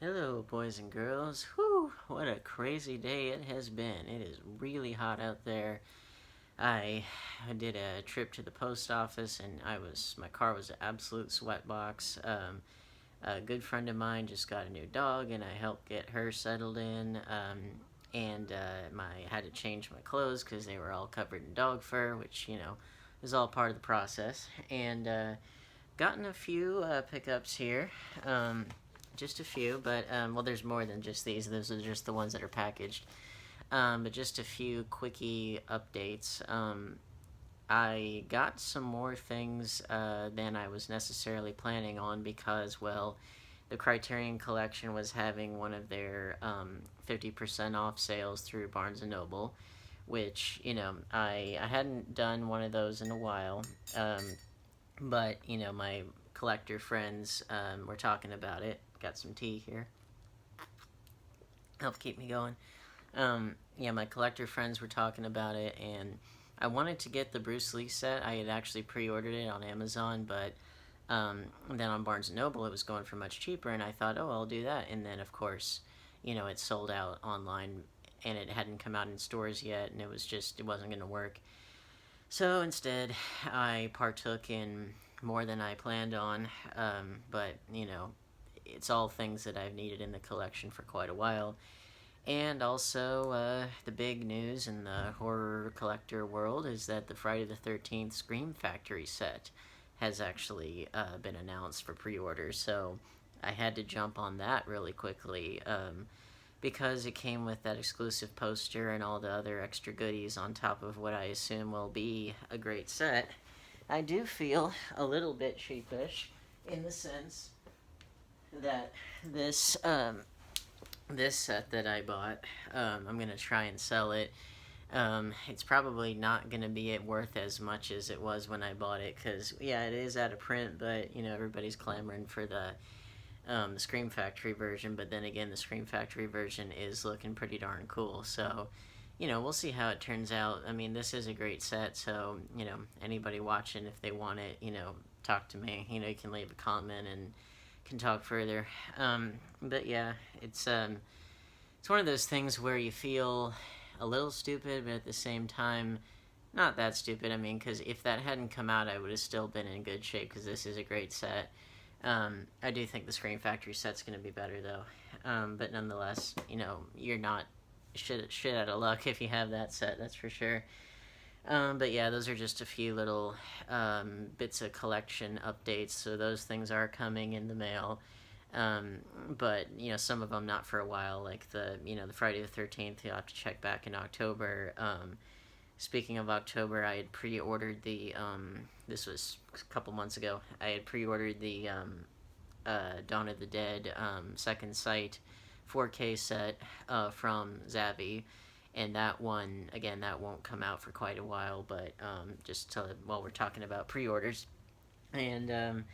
Hello, boys and girls. Whew, what a crazy day it has been. It is really hot out there. I did a trip to the post office and my car was an absolute sweatbox. A good friend of mine just got a new dog and I helped get her settled in. I had to change my clothes because they were all covered in dog fur, which, is all part of the process. Gotten a few pickups here. Just a few, but well, there's more than just these. Those are just the ones that are packaged. But just a few quickie updates. I got some more things than I was necessarily planning on because, well, the Criterion Collection was having one of their 50% off sales through Barnes& and Noble, which, I hadn't done one of those in a while. But, my collector friends were talking about it. Got some tea here. Help keep me going. Yeah, my collector friends were talking about it, and I wanted to get the Bruce Lee set. I had actually pre-ordered it on Amazon, but then on Barnes & Noble it was going for much cheaper, and I thought, oh, I'll do that. And then, of course, it sold out online, and it hadn't come out in stores yet, and it wasn't going to work. So instead, I partook in more than I planned on, but, it's all things that I've needed in the collection for quite a while. And also, the big news in the horror collector world is that the Friday the 13th Scream Factory set has actually been announced for pre-order. So I had to jump on that really quickly because it came with that exclusive poster and all the other extra goodies on top of what I assume will be a great set. I do feel a little bit sheepish in the sense that this set that I bought, I'm gonna try and sell it. It's probably not gonna be worth as much as it was when I bought it, because yeah, it is out of print, but everybody's clamoring for the Scream Factory version. But then again, the Scream Factory version is looking pretty darn cool. So, we'll see how it turns out. I mean, this is a great set, so anybody watching, if they want it, talk to me. You can leave a comment and can talk further. But yeah, it's one of those things where you feel a little stupid, but at the same time, not that stupid. I mean, because if that hadn't come out, I would have still been in good shape because this is a great set. I do think the Scream Factory set's going to be better though. But nonetheless, you're not shit out of luck if you have that set. That's for sure. But yeah, those are just a few little bits of collection updates. So those things are coming in the mail. But some of them not for a while, like the Friday the 13th. You'll have to check back in October. Speaking of October, I had pre-ordered the this was a couple months ago. I had pre-ordered the Dawn of the Dead Second Sight 4K set from Zavvi. And that one, again, that won't come out for quite a while, but while we're talking about pre-orders. And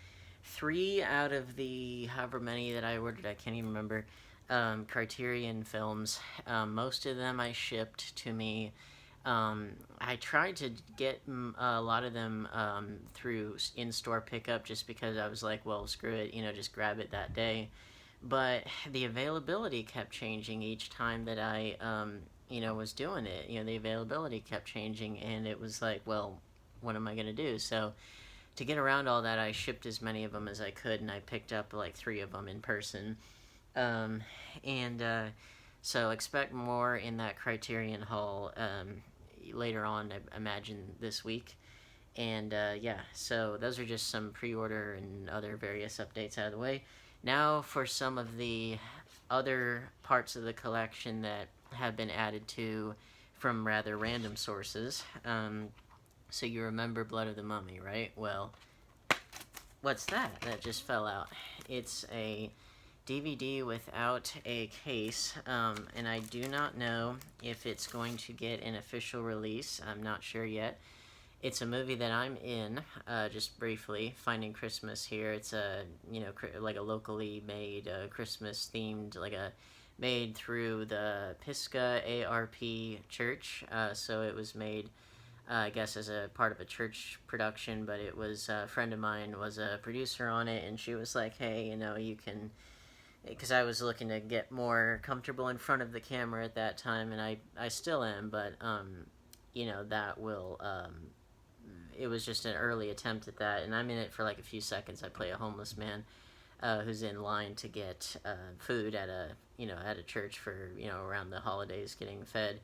3 out of the however many that I ordered, I can't even remember, Criterion Films, most of them I shipped to me. I tried to get a lot of them through in-store pickup just because I was like, well, screw it, just grab it that day. But the availability kept changing each time that I was doing it. The availability kept changing, and it was like, well, what am I going to do? So to get around all that, I shipped as many of them as I could, and I picked up like 3 of them in person. Um, and so expect more in that Criterion haul later on, I imagine this week. And yeah, so those are just some pre-order and other various updates out of the way. Now for some of the other parts of the collection that have been added to from rather random sources. So you remember Blood of the Mummy, right? Well, what's that? That just fell out. It's a DVD without a case, and I do not know if it's going to get an official release. I'm not sure yet. It's a movie that I'm in, just briefly, Finding Christmas here. It's like a locally made Christmas themed, made through the Pisgah ARP Church. So it was made, I guess, as a part of a church production, but it was, a friend of mine was a producer on it, and she was like, hey, you can because I was looking to get more comfortable in front of the camera at that time, and I still am, but that will it was just an early attempt at that, and I'm in it for like a few seconds. I play a homeless man who's in line to get food at a church for around the holidays, getting fed.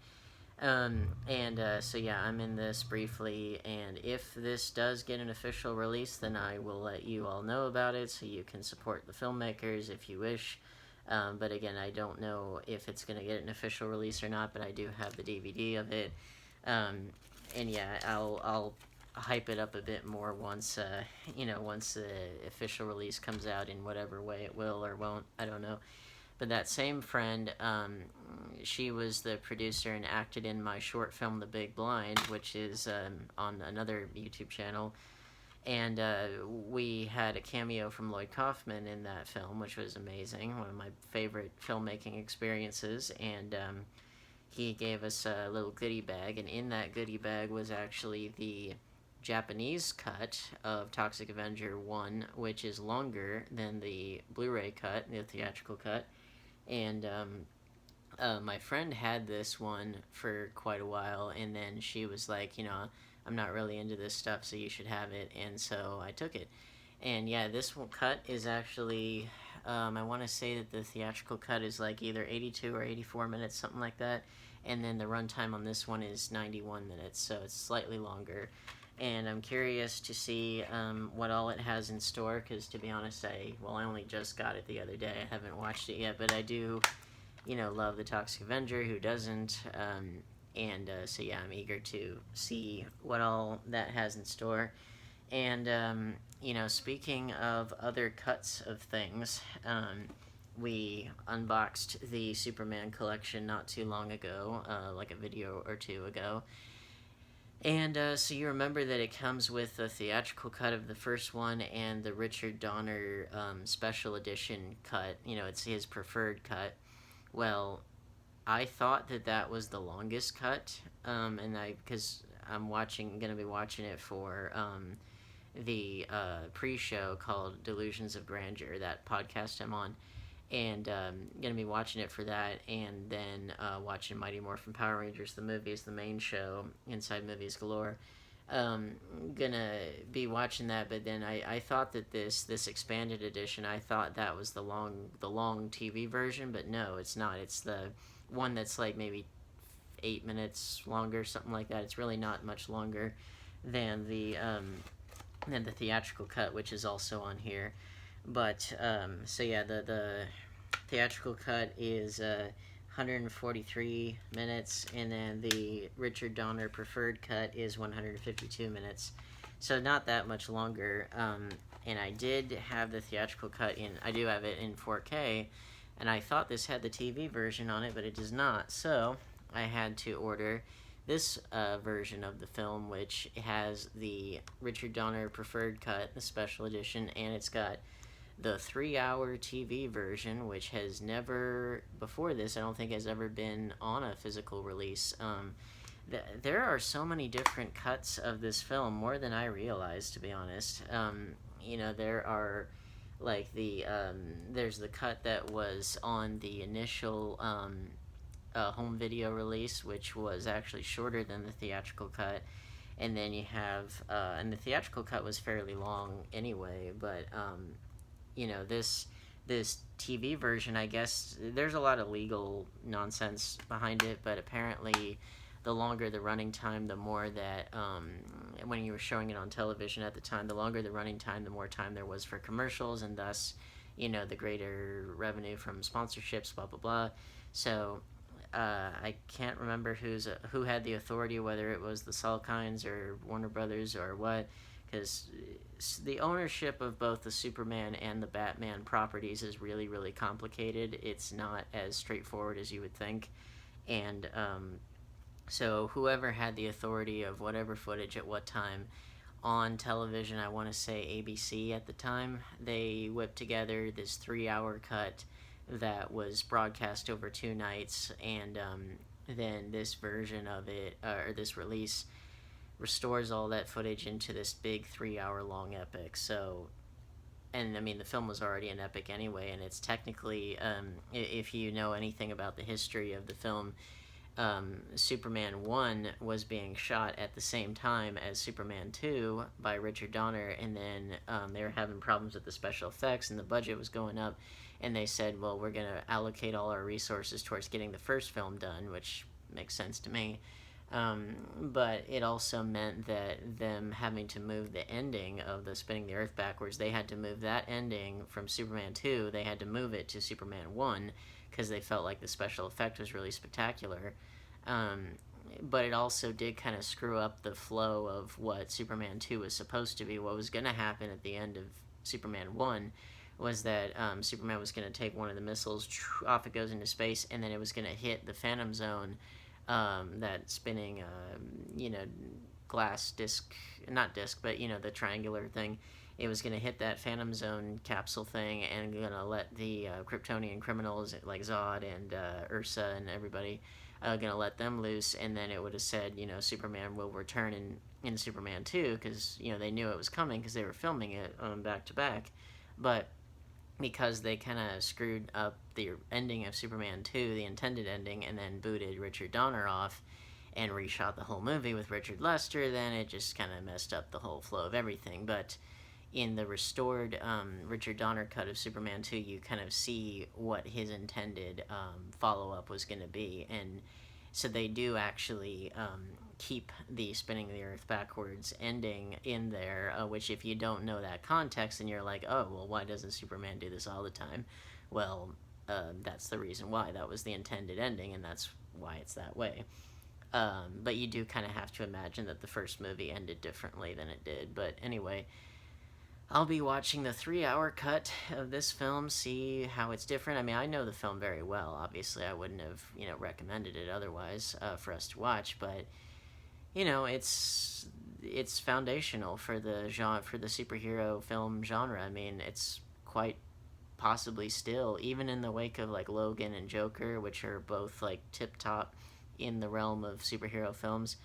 So yeah, I'm in this briefly, and if this does get an official release, then I will let you all know about it, so you can support the filmmakers if you wish. But again, I don't know if it's going to get an official release or not, but I do have the DVD of it. And yeah, I'll hype it up a bit more once once the official release comes out in whatever way it will or won't. I don't know. But that same friend, she was the producer and acted in my short film The Big Blind, which is on another YouTube channel. And we had a cameo from Lloyd Kaufman in that film, which was amazing, one of my favorite filmmaking experiences. And he gave us a little goodie bag, and in that goodie bag was actually the Japanese cut of Toxic Avenger 1, which is longer than the Blu-ray cut, the theatrical cut. And my friend had this one for quite a while, and then she was like, I'm not really into this stuff, so you should have it. And so I took it. And yeah, this cut is actually, I want to say that the theatrical cut is like either 82 or 84 minutes, something like that. And then the runtime on this one is 91 minutes, so it's slightly longer. And I'm curious to see what all it has in store, because to be honest, I only just got it the other day. I haven't watched it yet, but I do, love the Toxic Avenger. Who doesn't? So yeah, I'm eager to see what all that has in store. And speaking of other cuts of things, we unboxed the Superman collection not too long ago, like a video or two ago. And so you remember that it comes with a theatrical cut of the first one and the Richard Donner special edition cut. It's his preferred cut. Well, I thought that was the longest cut, because I'm gonna be watching it for the pre-show called Delusions of Grandeur, that podcast I'm on. And gonna be watching it for that, and then watching Mighty Morphin Power Rangers the movie is the main show inside Movies Galore. Gonna be watching that, but then I thought that this expanded edition, I thought that was the long TV version, but no, it's not. It's the one that's like maybe 8 minutes longer, something like that. It's really not much longer than the theatrical cut, which is also on here. But so yeah, the theatrical cut is 143 minutes, and then the Richard Donner preferred cut is 152 minutes. So not that much longer. And I did have the theatrical cut I do have it in 4K, and I thought this had the TV version on it, but it does not. So I had to order this version of the film, which has the Richard Donner preferred cut, the special edition, and it's got the 3-hour TV version, which has never, before this, I don't think has ever been on a physical release. There are so many different cuts of this film, more than I realized, to be honest. There are, like, there's the cut that was on the initial home video release, which was actually shorter than the theatrical cut. And then you have, and the theatrical cut was fairly long anyway, but, this TV version, I guess, there's a lot of legal nonsense behind it, but apparently the longer the running time, the more that, when you were showing it on television at the time, the longer the running time, the more time there was for commercials, and thus, the greater revenue from sponsorships, blah, blah, blah. So, I can't remember who had the authority, whether it was the Salkinds or Warner Brothers or what, because the ownership of both the Superman and the Batman properties is really, really complicated. It's not as straightforward as you would think. And so whoever had the authority of whatever footage at what time on television, I want to say ABC at the time, they whipped together this 3-hour cut that was broadcast over 2 nights, and then this version of it, or this release, restores all that footage into this big 3-hour long epic. So and I mean the film was already an epic anyway, and it's technically, if you know anything about the history of the film, Superman 1 was being shot at the same time as Superman 2 by Richard Donner, and then they were having problems with the special effects, and the budget was going up, and they said, well, we're going to allocate all our resources towards getting the first film done, which makes sense to me. But it also meant that them having to move the ending of the spinning the earth backwards, they had to move that ending from Superman 2, they had to move it to Superman 1, because they felt like the special effect was really spectacular. Um, but it also did kind of screw up the flow of what Superman 2 was supposed to be. What was going to happen at the end of Superman 1 was that Superman was going to take one of the missiles, off it goes into space, and then it was going to hit the Phantom Zone, that spinning, glass disc, not disc, but, the triangular thing. It was going to hit that Phantom Zone capsule thing and going to let the Kryptonian criminals like Zod and Ursa and everybody, going to let them loose, and then it would have said, Superman will return in Superman 2, because, they knew it was coming because they were filming it back to back. But because they kind of screwed up the ending of Superman 2, the intended ending, and then booted Richard Donner off and reshot the whole movie with Richard Lester, then it just kind of messed up the whole flow of everything. But in the restored Richard Donner cut of Superman 2, you kind of see what his intended follow-up was going to be. And so they do actually keep the spinning the earth backwards ending in there, which if you don't know that context, then you're like, oh, well, why doesn't Superman do this all the time? Well, that's the reason why. That was the intended ending, and that's why it's that way. But you do kind of have to imagine that the first movie ended differently than it did. But anyway, I'll be watching the 3-hour cut of this film, see how it's different. I mean, I know the film very well. Obviously, I wouldn't have, recommended it otherwise for us to watch. But, it's foundational for the genre, for the superhero film genre. I mean, it's quite possibly still, even in the wake of like Logan and Joker, which are both like tip top in the realm of superhero films.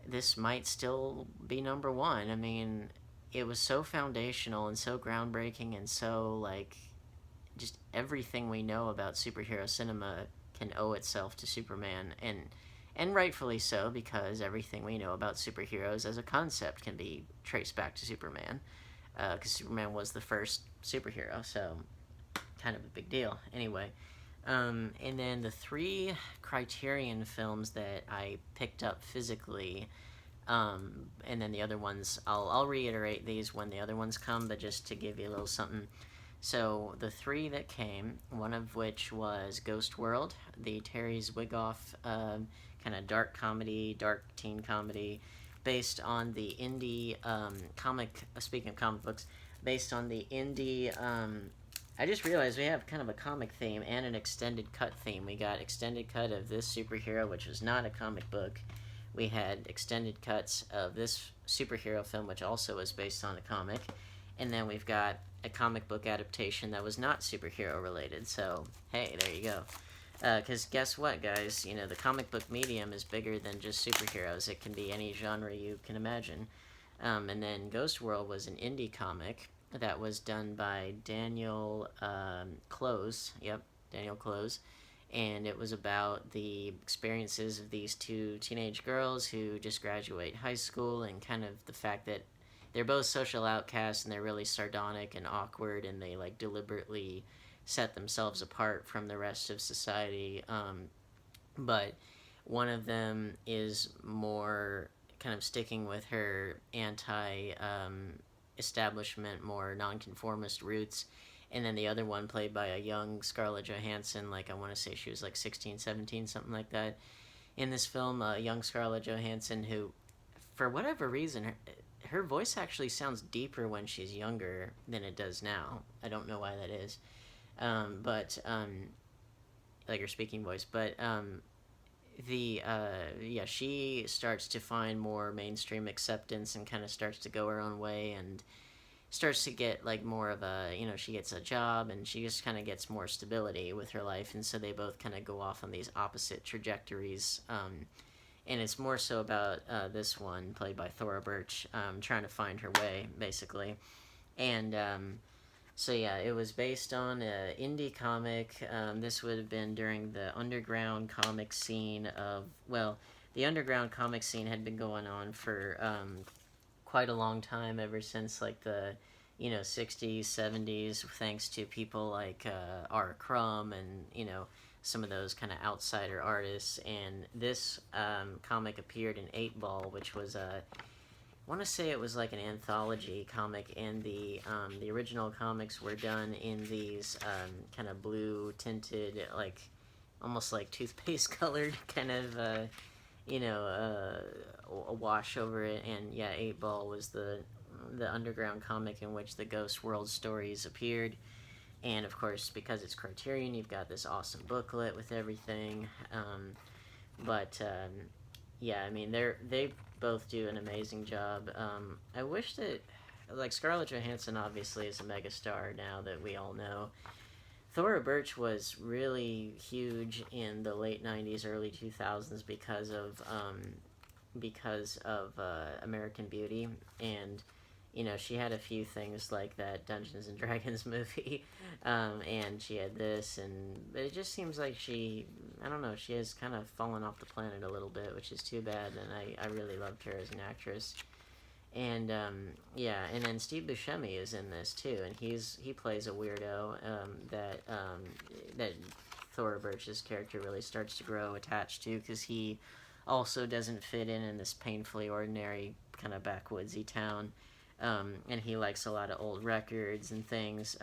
This might still be number one. I mean, it was so foundational and so groundbreaking and so like just everything we know about superhero cinema can owe itself to Superman, and rightfully so, because everything we know about superheroes as a concept can be traced back to Superman, because Superman was the first superhero, so kind of a big deal. Anyway, and then the 3 Criterion films that I picked up physically, and then the other ones, I'll reiterate these when the other ones come, but just to give you a little something. So the 3 that came, one of which was Ghost World, the Terry Zwigoff kind of dark teen comedy, based on the indie comic, speaking of comic books, based on the indie, I just realized we have kind of a comic theme and an extended cut theme. We got extended cut of this superhero, which was not a comic book. We had extended cuts of this superhero film, which also was based on a comic. And then we've got a comic book adaptation that was not superhero related. So, hey, there you go. Because guess what, guys? The comic book medium is bigger than just superheroes. It can be any genre you can imagine. And then Ghost World was an indie comic that was done by Daniel Close. Yep, Daniel Close. And it was about the experiences of these 2 teenage girls who just graduate high school, and kind of the fact that they're both social outcasts and they're really sardonic and awkward, and they like deliberately set themselves apart from the rest of society. But one of them is more kind of sticking with her establishment, more nonconformist roots. And then the other one, played by a young Scarlett Johansson, like I want to say she was like 16, 17, something like that. In this film, young Scarlett Johansson, who, for whatever reason, her voice actually sounds deeper when she's younger than it does now. I don't know why that is. Like her speaking voice. But she starts to find more mainstream acceptance and kind of starts to go her own way, and starts to get like more of a, she gets a job and she just kind of gets more stability with her life, and so they both kind of go off on these opposite trajectories, and it's more so about this one, played by Thora Birch, trying to find her way, basically. And So yeah, it was based on a indie comic. This would have been during the underground comic scene of, well, the underground comic scene had been going on for quite a long time, ever since like the 60s, 70s, thanks to people like R. Crumb and some of those kind of outsider artists. And this comic appeared in 8 Ball, which was a, I want to say it was like an anthology comic, and the original comics were done in these kind of blue tinted, like almost like toothpaste colored kind of a wash over it. And yeah, 8 Ball was the underground comic in which the Ghost World stories appeared. And of course, because it's Criterion, you've got this awesome booklet with everything. But yeah, I mean, they both do an amazing job. I wish that, like, Scarlett Johansson obviously is a megastar now that we all know. Thora Birch was really huge in the late '90s, early 2000s because of American Beauty, and she had a few things like that Dungeons and Dragons movie, and she had this, but it just seems like I don't know, she has kind of fallen off the planet a little bit, which is too bad, and I really loved her as an actress. And yeah, and then Steve Buscemi is in this too, and he plays a weirdo that Thora Birch's character really starts to grow attached to, because he also doesn't fit in this painfully ordinary kind of backwoodsy town. And he likes a lot of old records and things.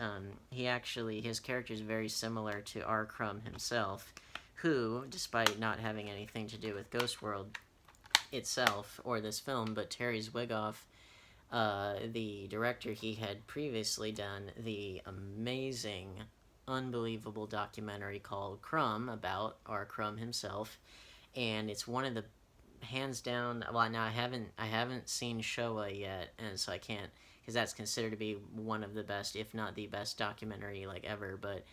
His character is very similar to R. Crumb himself, who, despite not having anything to do with Ghost World itself or this film, but Terry Zwigoff, the director, he had previously done the amazing, unbelievable documentary called Crumb about R. Crumb himself, and it's one of the hands down. Well, now I haven't seen Showa yet, and so I can't, because that's considered to be one of the best, if not the best documentary like ever. But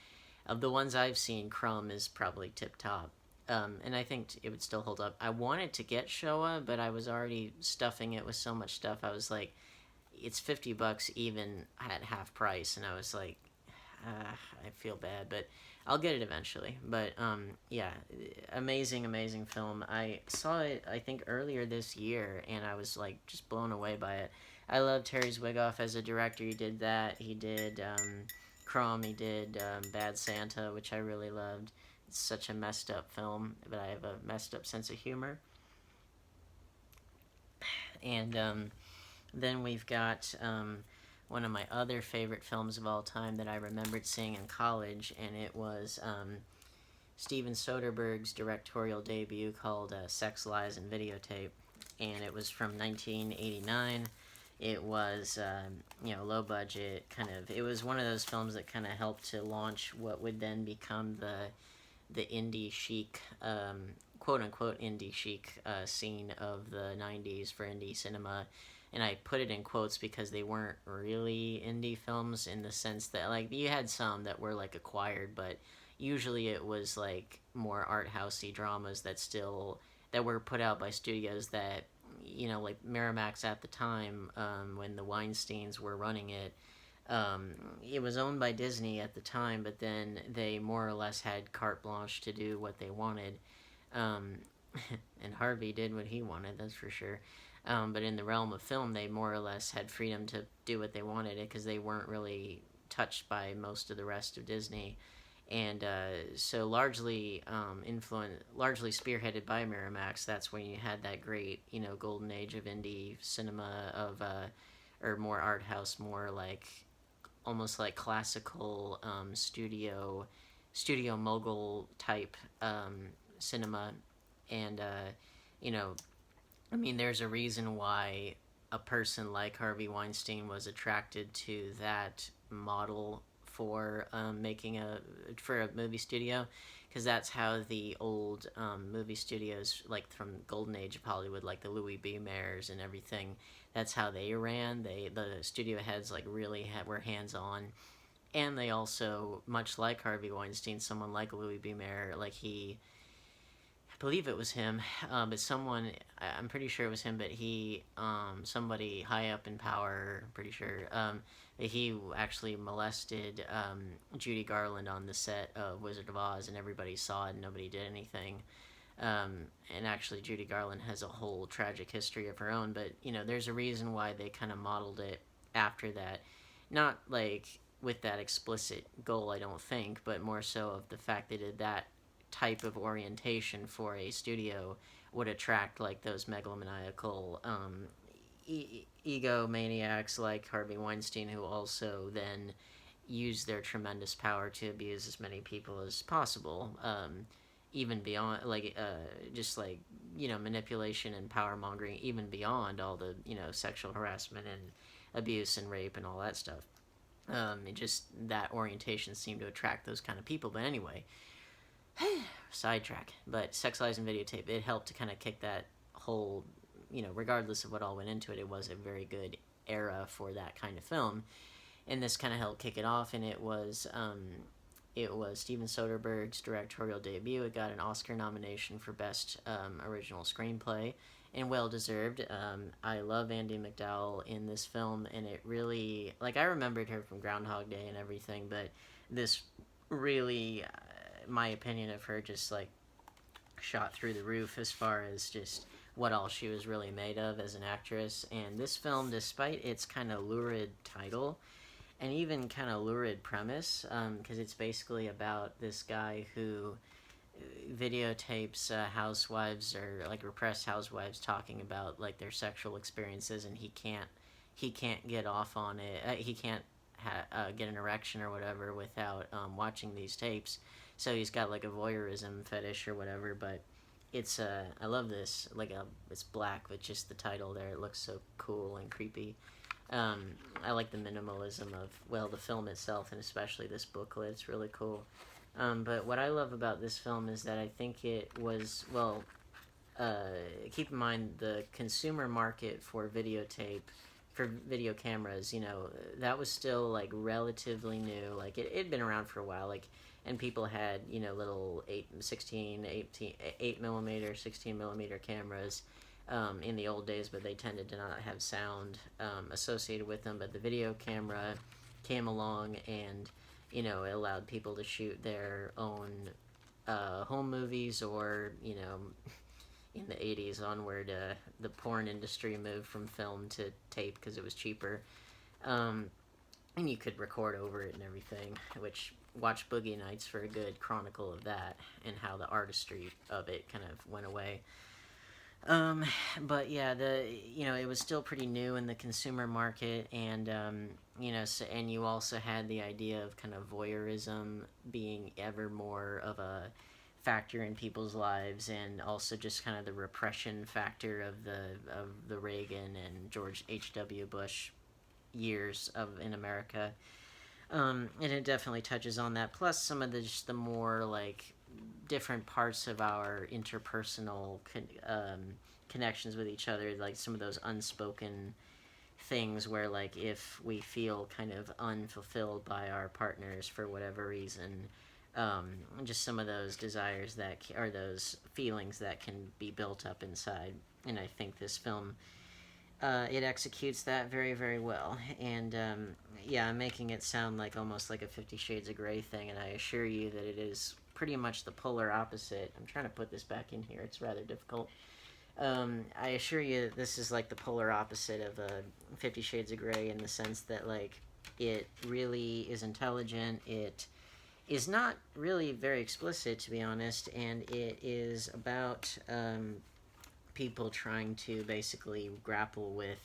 of the ones I've seen, Crumb is probably tip top. And I think it would still hold up. I wanted to get Showa, but I was already stuffing it with so much stuff. I was like, it's $50 even at half price, and I was like, I feel bad, but I'll get it eventually. But yeah, amazing, amazing film. I saw it, I think, earlier this year, and I was like just blown away by it. I love Terry Zwigoff as a director. He did that. He did Crumb. He did Bad Santa, which I really loved. It's such a messed up film, but I have a messed up sense of humor. And then we've got one of my other favorite films of all time that I remembered seeing in college, and it was Steven Soderbergh's directorial debut called Sex, Lies, and Videotape. And it was from 1989. It was, low budget, kind of. It was one of those films that kind of helped to launch what would then become the indie chic, quote-unquote indie chic scene of the 90s for indie cinema. And I put it in quotes because they weren't really indie films, in the sense that, like, you had some that were, like, acquired, but usually it was, like, more art housey dramas that were put out by studios that, like Miramax at the time, when the Weinsteins were running it. It was owned by Disney at the time, but then they more or less had carte blanche to do what they wanted. And Harvey did what he wanted, that's for sure. But in the realm of film, they more or less had freedom to do what they wanted, because they weren't really touched by most of the rest of Disney. And so largely spearheaded by Miramax, that's when you had that great, golden age of indie cinema, or more art house, more like almost like classical studio mogul type cinema. And I mean, there's a reason why a person like Harvey Weinstein was attracted to that model for making for a movie studio, because that's how the old movie studios, like from golden age of Hollywood, like the Louis B. Mayers and everything, that's how they ran. The studio heads like really were hands on, and they also, much like Harvey Weinstein, someone like Louis B. Mayer, like believe it was him, but someone, I'm pretty sure it was him, but he, somebody high up in power, I'm pretty sure, that he actually molested Judy Garland on the set of Wizard of Oz, and everybody saw it and nobody did anything. And actually, Judy Garland has a whole tragic history of her own, but, there's a reason why they kind of modeled it after that. Not, like, with that explicit goal, I don't think, but more so of the fact they did that type of orientation for a studio would attract, like, those megalomaniacal egomaniacs like Harvey Weinstein, who also then use their tremendous power to abuse as many people as possible, even beyond, like, just like, manipulation and power mongering, even beyond all the, sexual harassment and abuse and rape and all that stuff. It just, that orientation seemed to attract those kind of people. But anyway, sidetrack. But sexualizing videotape, it helped to kind of kick that whole, regardless of what all went into it, it was a very good era for that kind of film. And this kind of helped kick it off, and it was Steven Soderbergh's directorial debut. It got an Oscar nomination for Best Original Screenplay, and well-deserved. I love Andie MacDowell in this film, and it really, like, I remembered her from Groundhog Day and everything, but this really, my opinion of her just, like, shot through the roof as far as just what all she was really made of as an actress. And this film, despite its kind of lurid title, and even kind of lurid premise, because it's basically about this guy who videotapes housewives, or like repressed housewives, talking about, like, their sexual experiences, and he can't get off on it. He can't get an erection or whatever without watching these tapes. So he's got, like, a voyeurism fetish or whatever. But it's I love this. Like, it's black with just the title there. It looks so cool and creepy. I like the minimalism of, well, the film itself, and especially this booklet. It's really cool. But what I love about this film is that I think it was, well, keep in mind the consumer market for videotape, for video cameras, that was still, like, relatively new. Like, it'd been around for a while, like, and people had, little 8 millimeter, 16 millimeter cameras, in the old days, but they tended to not have sound associated with them. But the video camera came along, and it allowed people to shoot their own home movies, or in the 80s onward, the porn industry moved from film to tape because it was cheaper, and you could record over it and everything, which, watch Boogie Nights for a good chronicle of that and how the artistry of it kind of went away. But yeah, it was still pretty new in the consumer market, and, so, and you also had the idea of kind of voyeurism being ever more of a factor in people's lives, and also just kind of the repression factor of the Reagan and George H.W. Bush years in America. And it definitely touches on that, plus some of the more, like, different parts of our interpersonal connections with each other, like some of those unspoken things where, like, if we feel kind of unfulfilled by our partners for whatever reason, just some of those desires that are those feelings that can be built up inside. And I think this film, it executes that very, very well. And yeah, I'm making it sound like almost like a 50 Shades of Grey thing, and I assure you that it is pretty much the polar opposite. I'm trying to put this back in here. It's rather difficult. I assure you this is like the polar opposite of 50 Shades of Grey, in the sense that, like, it really is intelligent. It is not really very explicit, to be honest, and it is about people trying to basically grapple with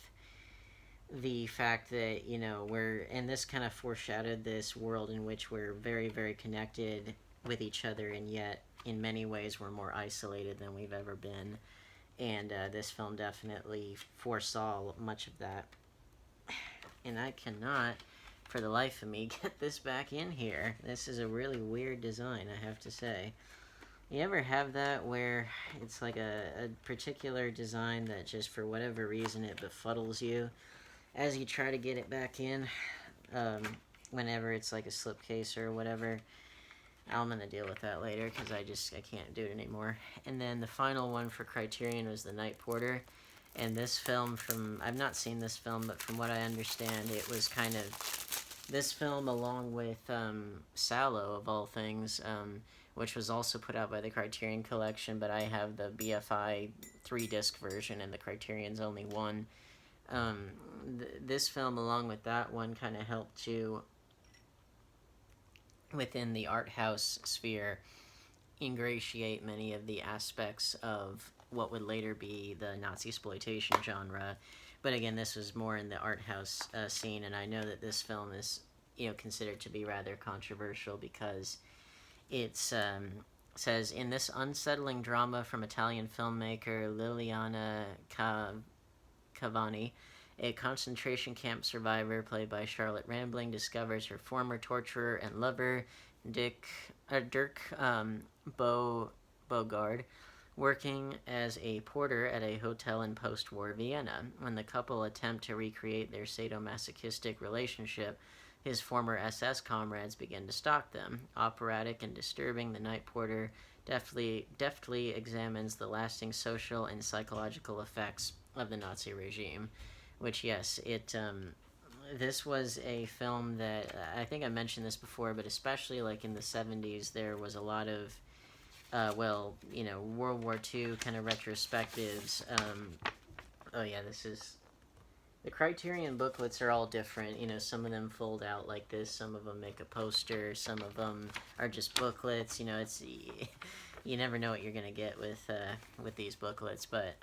the fact that, we're, and this kind of foreshadowed this world in which we're very, very connected with each other, and yet in many ways we're more isolated than we've ever been. And this film definitely foresaw much of that. And I cannot, for the life of me, get this back in here. This is a really weird design, I have to say. You ever have that where it's like a particular design that just, for whatever reason, it befuddles you as you try to get it back in, whenever it's like a slipcase or whatever? I'm gonna deal with that later because I can't do it anymore. And then the final one for Criterion was The Night Porter. And this film, I've not seen this film, but from what I understand, it was kind of, this film along with Sallow, of all things, which was also put out by the Criterion Collection, but I have the BFI 3-disc version and the Criterion's only one. This film, along with that one, kind of helped to, within the art house sphere, ingratiate many of the aspects of what would later be the Nazi exploitation genre. But again, this was more in the art house scene, and I know that this film is, considered to be rather controversial because it's says, in this unsettling drama from Italian filmmaker Liliana Cavani, a concentration camp survivor played by Charlotte Rampling discovers her former torturer and lover, Dirk Bogard, working as a porter at a hotel in post-war Vienna. When the couple attempt to recreate their sadomasochistic relationship, his former SS comrades begin to stalk them. Operatic and disturbing, The Night Porter deftly examines the lasting social and psychological effects of the Nazi regime. Which, yes, this was a film that, I think I mentioned this before, but especially like in the 70s, there was a lot of, World War II kind of retrospectives. The Criterion booklets are all different. Some of them fold out like this, some of them make a poster, some of them are just booklets. It's, you never know what you're going to get with these booklets, but,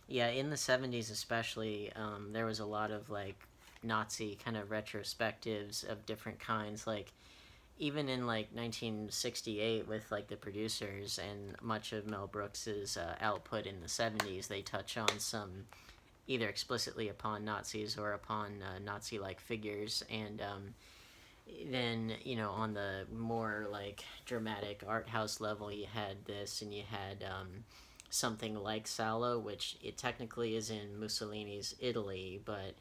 yeah, in the 70s especially, there was a lot of, like, Nazi kind of retrospectives of different kinds, like, even in, like, 1968 with, like, the producers and much of Mel Brooks's output in the 70s, they touch on some, either explicitly upon Nazis or upon Nazi-like figures, and then, on the more, like, dramatic art house level, you had this, and you had, something like Sallow, which it technically is in Mussolini's Italy, but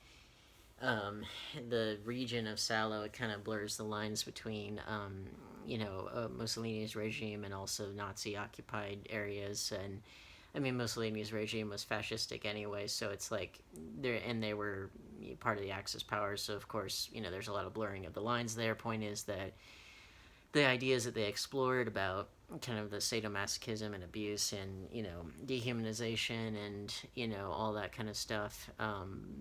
the region of Sallow, it kind of blurs the lines between, Mussolini's regime and also Nazi-occupied areas. And, I mean, Mussolini's regime was fascistic anyway, so it's like, they were part of the Axis powers, so of course, there's a lot of blurring of the lines there. Point is that the ideas that they explored about kind of the sadomasochism and abuse and, dehumanization and, all that kind of stuff,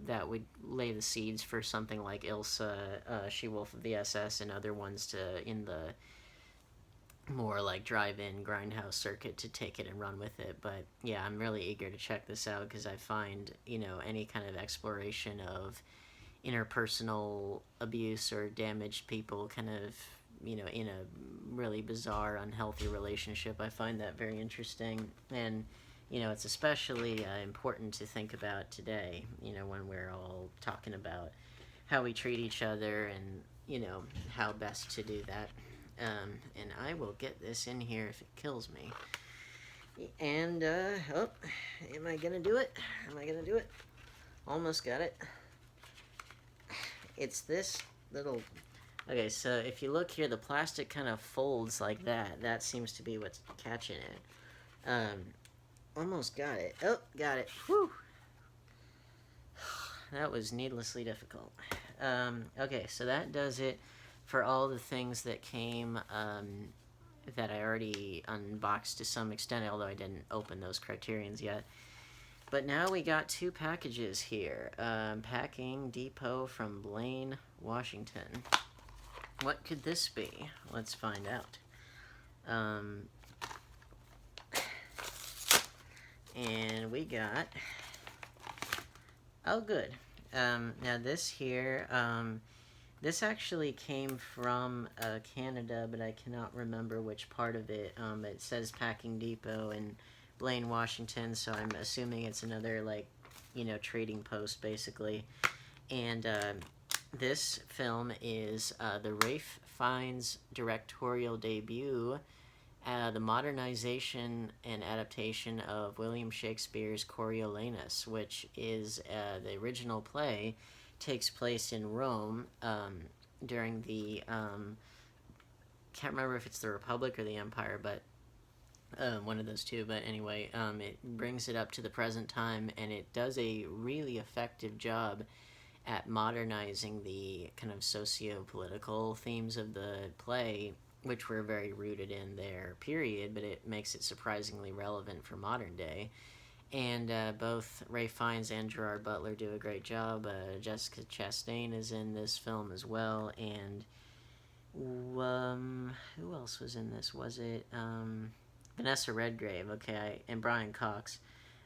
that would lay the seeds for something like Ilsa, She-Wolf of the SS, and other ones in the more like drive-in grindhouse circuit to take it and run with it. But yeah, I'm really eager to check this out because I find, any kind of exploration of interpersonal abuse or damaged people kind of, in a really bizarre, unhealthy relationship. I find that very interesting, and, it's especially important to think about today, when we're all talking about how we treat each other and, how best to do that. And I will get this in here if it kills me. And, am I gonna do it? Almost got it. It's this little... Okay, so if you look here, the plastic kind of folds like that. That seems to be what's catching it. Almost got it. Oh, got it. Whew. That was needlessly difficult. Okay, so that does it for all the things that came, that I already unboxed to some extent, although I didn't open those Criterions yet. But now we got 2 packages here. Packing Depot from Blaine, Washington. What could this be? Let's find out. And we got... Oh, good. Now this here, this actually came from Canada, but I cannot remember which part of it. It says Packing Depot in Blaine, Washington, so I'm assuming it's another, like, trading post, basically. And, this film is the Ralph Fiennes directorial debut, the modernization and adaptation of William Shakespeare's Coriolanus, which is the original play, takes place in Rome during the can't remember if it's the Republic or the Empire, but one of those two. But anyway, it brings it up to the present time, and it does a really effective job at modernizing the kind of socio-political themes of the play, which were very rooted in their period, but it makes it surprisingly relevant for modern day. And both Ralph Fiennes and Gerard Butler do a great job. Jessica Chastain is in this film as well, and who else was in this? Was it Vanessa Redgrave? Okay, and Brian Cox.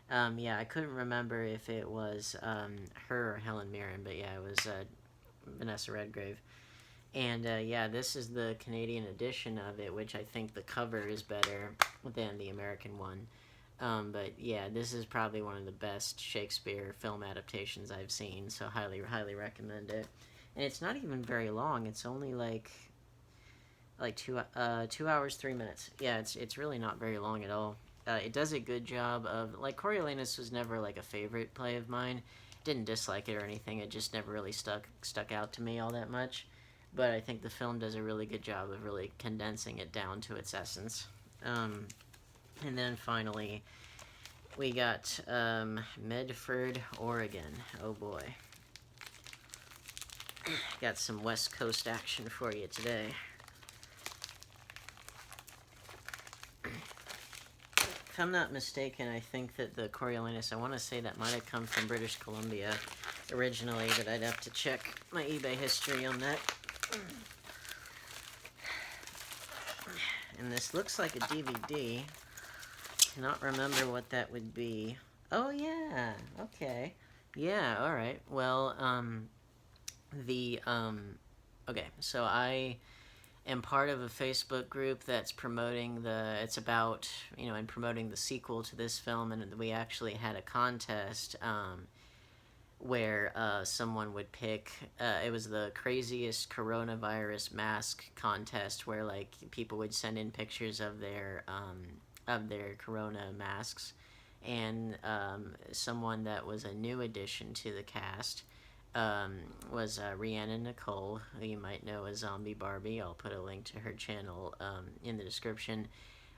Yeah, I couldn't remember if it was her or Helen Mirren, but yeah, it was Vanessa Redgrave. And yeah, this is the Canadian edition of it, which I think the cover is better than the American one. But yeah, this is probably one of the best Shakespeare film adaptations I've seen, so highly recommend it. And it's not even very long. It's only like 2 hours 3 minutes. Yeah, it's really not very long at all. It does a good job of, like, Coriolanus was never like a favorite play of mine. Didn't dislike it or anything. It just never really stuck out to me all that much. But I think the film does a really good job of really condensing it down to its essence. And then finally, we got Medford, Oregon. Oh boy. Got some West Coast action for you today. If I'm not mistaken, I think that the Coriolanus, I want to say that might have come from British Columbia originally, but I'd have to check my eBay history on that. And this looks like a DVD. Cannot remember what that would be. Oh, yeah. Okay. Yeah, alright. Well, okay, so I am part of a Facebook group that's promoting it's about, and promoting the sequel to this film, and we actually had a contest, where someone would pick, it was the craziest coronavirus mask contest, where like people would send in pictures of their corona masks, and someone that was a new addition to the cast was Rhiannon Nicole, who you might know as Zombie Barbie. I'll put a link to her channel in the description.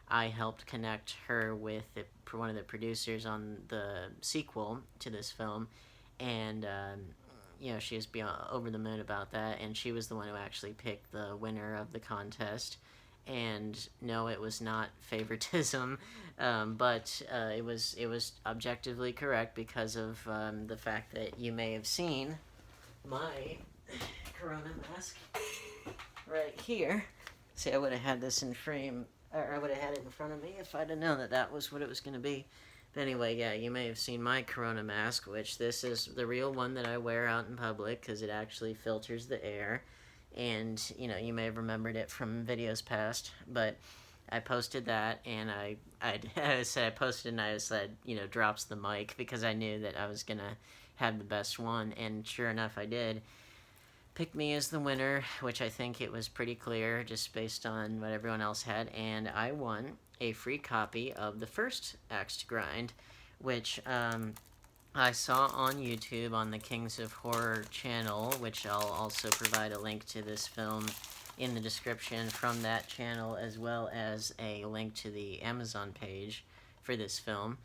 I helped connect her with one of the producers on the sequel to this film, and she was over the moon about that, and she was the one who actually picked the winner of the contest. And no, it was not favoritism, but it was objectively correct because of the fact that you may have seen my Corona mask right here. See, I would have had this in frame, or I would have had it in front of me if I'd have known that that was what it was going to be. But anyway, yeah, you may have seen my Corona mask, which this is the real one that I wear out in public because it actually filters the air. And, you may have remembered it from videos past, but I posted that, and I posted and I said, drops the mic, because I knew that I was going to have the best one, and sure enough, I did. Picked me as the winner, which I think it was pretty clear, just based on what everyone else had, and I won a free copy of the first Axe to Grind, which, I saw on YouTube on the Kings of Horror channel, which I'll also provide a link to this film in the description from that channel, as well as a link to the Amazon page for this film.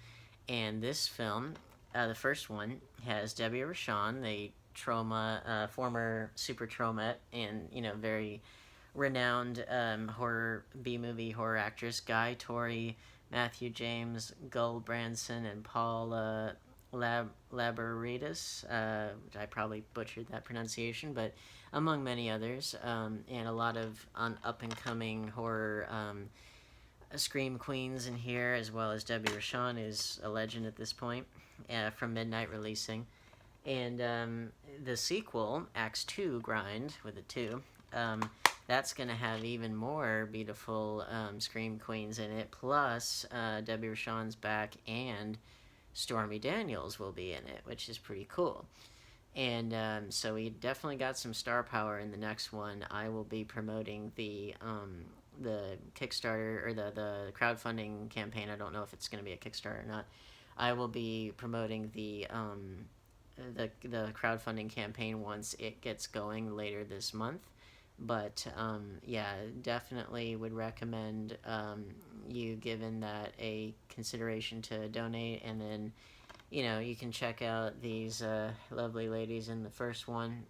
And this film, the first one, has Debbie Rochon, the former Super Tromette, and, very renowned B-movie horror actress, Guy Torry, Matthew James, Gull Branson, and Paul Laboritas, I probably butchered that pronunciation, but among many others, and a lot of up-and-coming horror scream queens in here, as well as Debbie Rochon, is a legend at this point, from Midnight Releasing. And the sequel, Axe 2 Grind, with a 2, that's going to have even more beautiful scream queens in it, plus Debbie Rochon's back, and Stormy Daniels will be in it, which is pretty cool. And so we definitely got some star power in the next one. I will be promoting the Kickstarter, or the crowdfunding campaign. I don't know if it's going to be a Kickstarter or not. I will be promoting the crowdfunding campaign once it gets going later this month. But yeah, definitely would recommend you giving that a consideration to donate, and then you can check out these lovely ladies in the first one,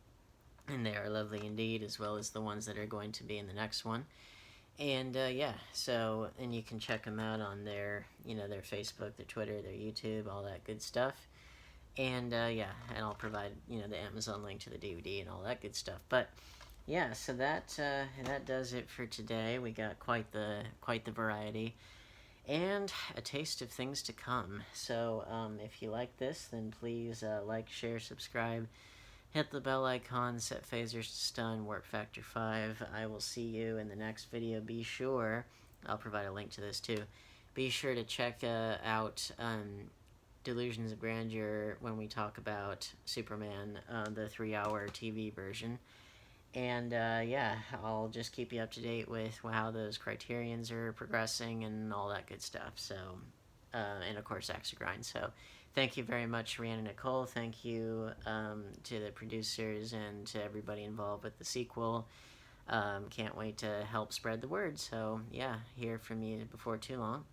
and they are lovely indeed, as well as the ones that are going to be in the next one. And yeah, so and you can check them out on their their Facebook, their Twitter, their YouTube, all that good stuff. And yeah, and I'll provide the Amazon link to the DVD and all that good stuff. But yeah, so that does it for today. We got quite the variety and a taste of things to come. So if you like this, then please like, share, subscribe, hit the bell icon, set phasers to stun, warp factor 5. I will see you in the next video. Be sure, I'll provide a link to this too. Be sure to check out Delusions of Grandeur when we talk about Superman, the 3-hour TV version. And yeah, I'll just keep you up to date with how those Criterions are progressing and all that good stuff. So, and of course, Axe to Grind. So, thank you very much, Rhiannon Nicole. Thank you to the producers and to everybody involved with the sequel. Can't wait to help spread the word. So, yeah, hear from you before too long.